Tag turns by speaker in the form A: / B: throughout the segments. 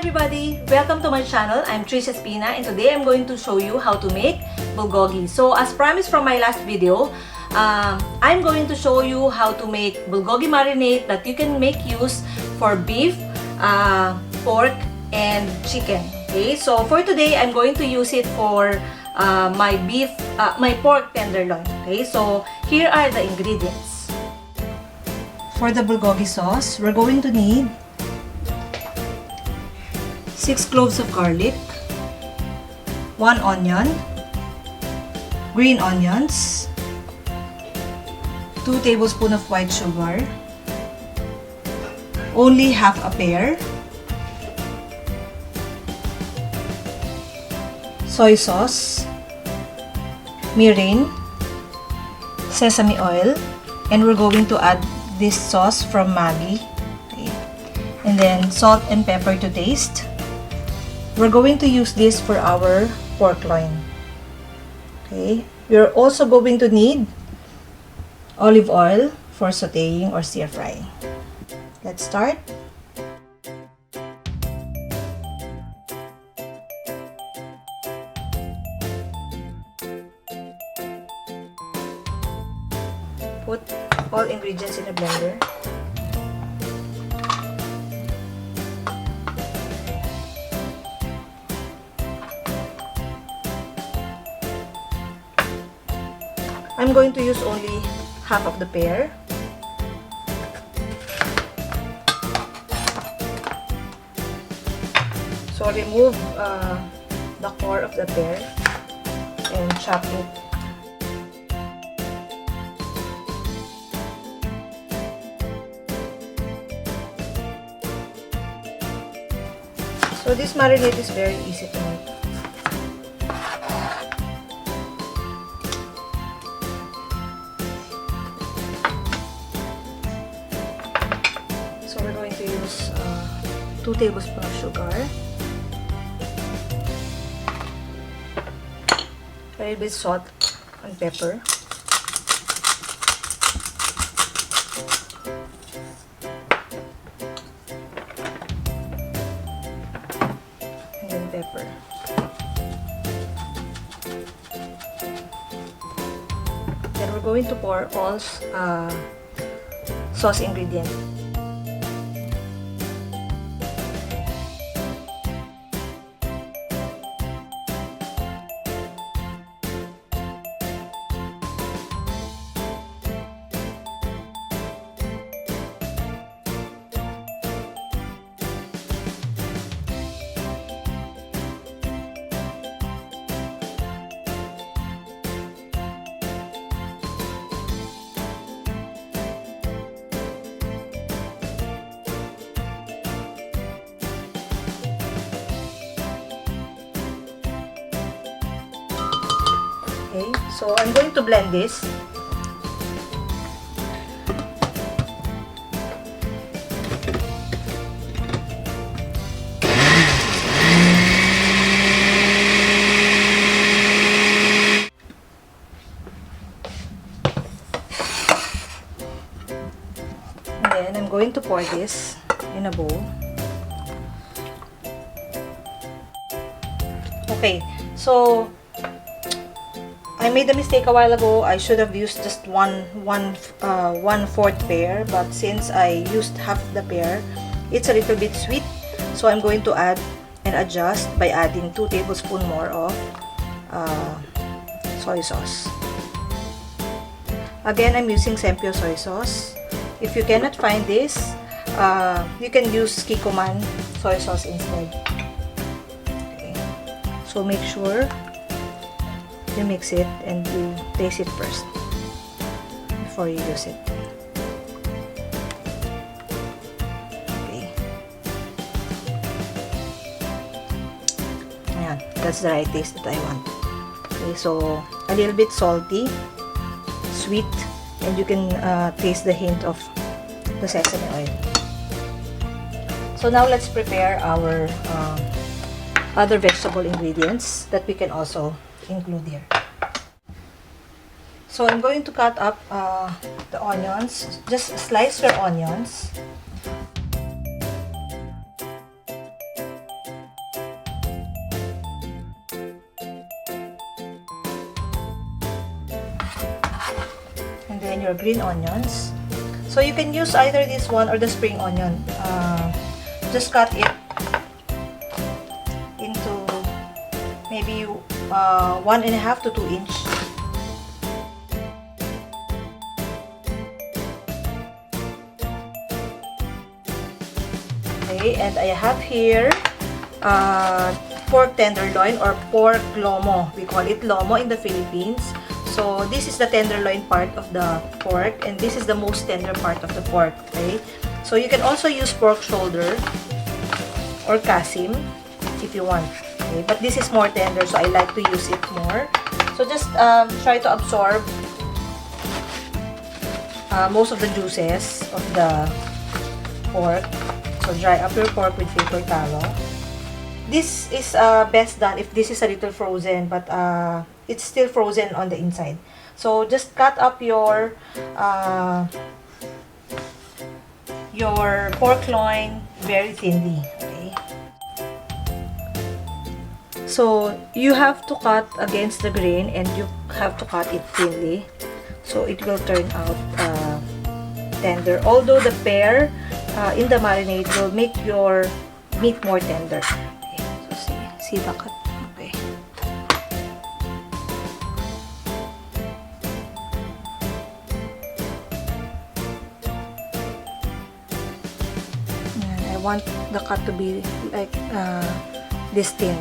A: everybody! Welcome to my channel. I'm Tbsp and today I'm going to show you how to make bulgogi. So as promised from my last video, I'm going to show you how to make bulgogi marinade that you can make use for beef, pork, and chicken. Okay, so for today, I'm going to use it for my pork tenderloin. Okay, so here are the ingredients. For the bulgogi sauce, we're going to need 6 cloves of garlic, 1 onion, green onions, 2 tablespoons of white sugar, only half a pear, soy sauce, mirin, sesame oil, and we're going to add this sauce from Maggi, okay. And then salt and pepper to taste. We're going to use this for our pork loin. Okay. We're also going to need olive oil for sautéing or stir frying. Let's start. Put all ingredients in a blender. I'm going to use only half of the pear. So remove the core of the pear and chop it. So this marinade is very easy to make. So we're going to use 2 tablespoons of sugar, a little bit salt and pepper, and then pepper. Then we're going to pour all sauce ingredients. Okay, so I'm going to blend this. And then I'm going to pour this in a bowl. Okay, so I made a mistake a while ago. I should have used just one-fourth pear, but since I used half the pear, it's a little bit sweet. So I'm going to add and adjust by adding 2 tablespoons more of soy sauce. Again, I'm using Sempio soy sauce. If you cannot find this, you can use Kikkoman soy sauce instead. Okay. So make sure you mix it and you taste it first before you use it. Okay. Ayan, that's the right taste that I want. Okay, so a little bit salty, sweet, and you can taste the hint of the sesame oil. So now let's prepare our other vegetable ingredients that we can also include here. So I'm going to cut up the onions. Just slice your onions. your green onions. So you can use either this one or the spring onion. Just cut it into maybe 1.5 to 2 inch. Okay, and I have here pork tenderloin or pork lomo. We call it lomo in the Philippines. So this is the tenderloin part of the pork, and this is the most tender part of the pork. Okay, so you can also use pork shoulder or kasim if you want. Okay, but this is more tender, so I like to use it more. So just try to absorb most of the juices of the pork. So dry up your pork with filter talo. This is best done if this is a little frozen, but it's still frozen on the inside. So just cut up your pork loin very thinly. Okay. So you have to cut against the grain, and you have to cut it thinly, so it will turn out tender. Although the pear in the marinade will make your meat more tender. See the cut. Okay. And I want the cut to be like this thin.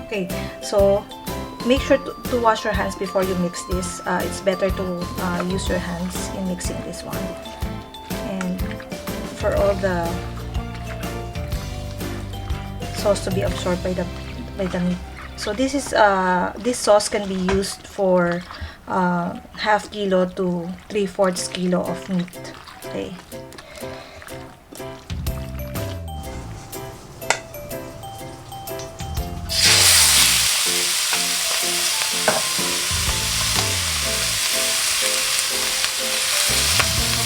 A: Okay, so make sure to wash your hands before you mix this. It's better to use your hands in mixing this one. And for all the sauce to be absorbed by the meat. So this is this sauce can be used for half kilo to 3/4 kilo of meat. Okay.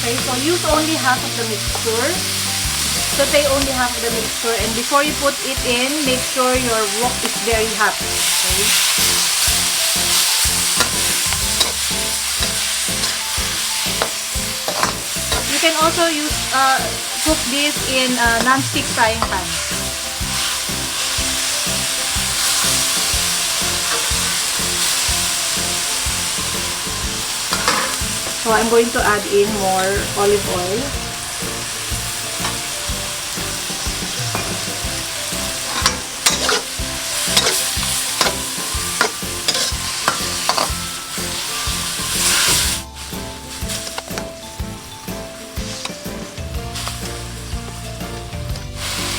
A: Okay, so use only half of the mixture. Saute only half of the mixture, and before you put it in, make sure your wok is very hot. Okay. You can also use cook this in non-stick frying pan. So I'm going to add in more olive oil.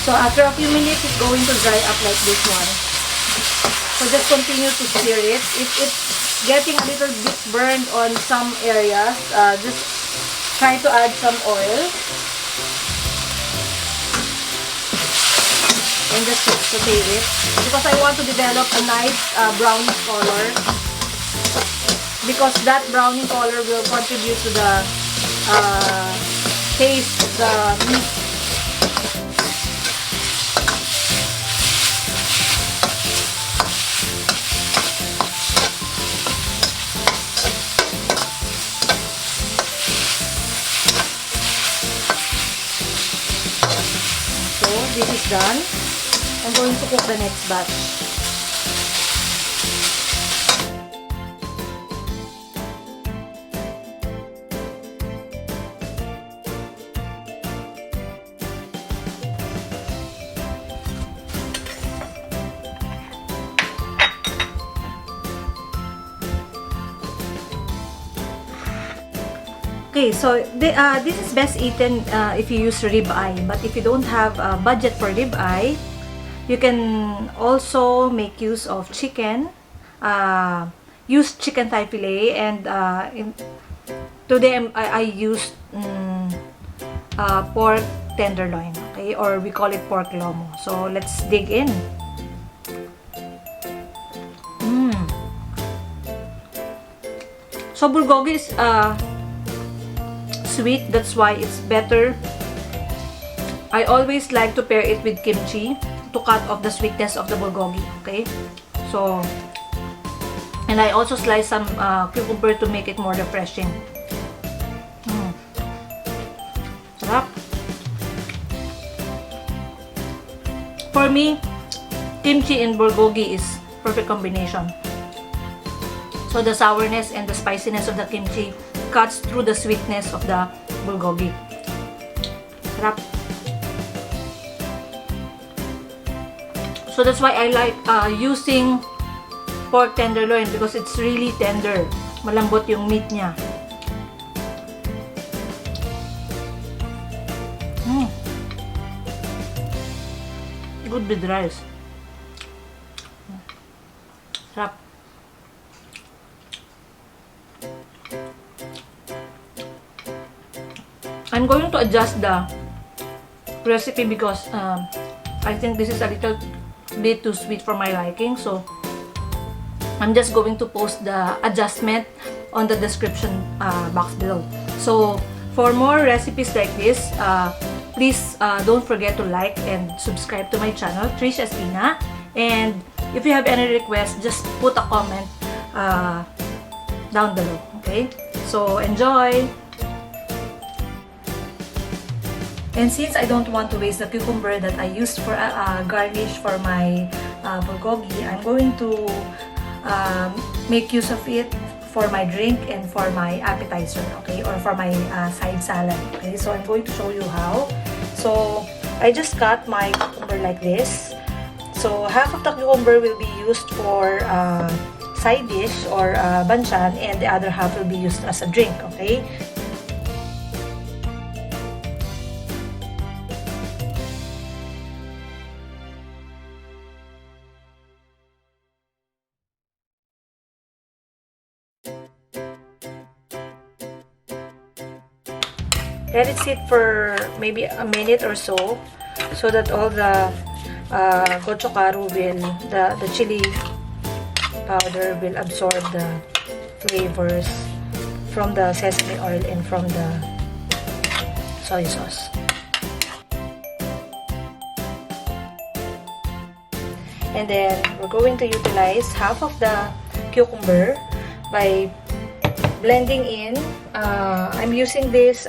A: So after a few minutes, it's going to dry up like this one. So just continue to stir it. If it's getting a little bit burned on some areas, just try to add some oil. And just saute it. Because I want to develop a nice brownish color. Because that browning color will contribute to the taste of the meat. This is done. I'm going to cook the next batch. Okay, so this is best eaten if you use rib eye. But if you don't have a budget for rib eye, you can also make use of chicken. Use chicken thigh fillet, and today I used pork tenderloin. Okay, or we call it pork lomo. So let's dig in. So bulgogi is sweet, that's why it's better. I always like to pair it with kimchi to cut off the sweetness of the bulgogi, okay? So, and I also slice some cucumber to make it more refreshing. Sarap. For me, kimchi and bulgogi is perfect combination. So the sourness and the spiciness of the kimchi cuts through the sweetness of the bulgogi. Sarap. So that's why I like using pork tenderloin because it's really tender. Malambot yung meat niya. Good with rice. Sarap. I'm going to adjust the recipe because I think this is a little bit too sweet for my liking, so I'm just going to post the adjustment on the description box below. So for more recipes like this, please don't forget to like and subscribe to my channel, Tbsp. And if you have any requests, just put a comment down below. Okay, so enjoy. And since I don't want to waste the cucumber that I used for garnish for my bulgogi, I'm going to make use of it for my drink and for my appetizer, okay, or for my side salad. Okay, so I'm going to show you how. So I just cut my cucumber like this. So half of the cucumber will be used for side dish or banchan, and the other half will be used as a drink. Okay. Let it sit for maybe a minute or so that all the gochugaru the chili powder will absorb the flavors from the sesame oil and from the soy sauce. And then we're going to utilize half of the cucumber by blending in. I'm using this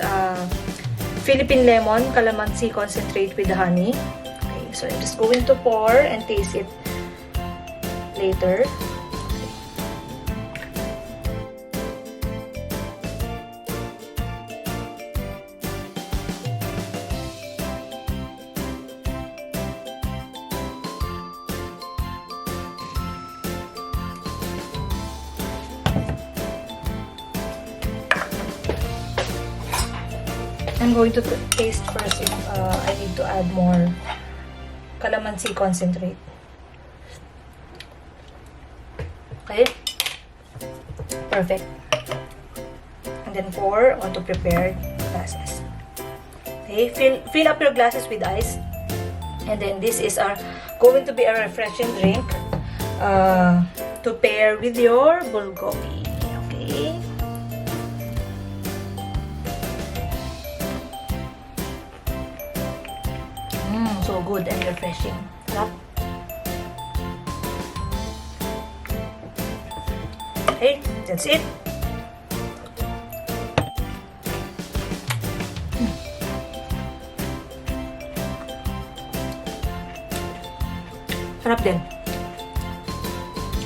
A: Philippine lemon calamansi concentrate with the honey. Okay, so I'm just going to pour and taste it later. I'm going to taste first if I need to add more calamansi concentrate. Okay? Perfect. And then pour onto prepared glasses. Okay? Fill up your glasses with ice. And then this is going to be a refreshing drink to pair with your bulgogi. Okay? So good and refreshing. Sarap. Okay, that's it. Sarap din.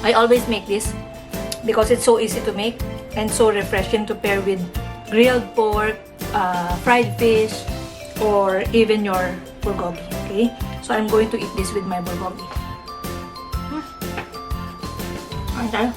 A: I always make this because it's so easy to make and so refreshing to pair with grilled pork, fried fish, or even your bulgogi. Okay, so I'm going to eat this with my bulgogi. Okay.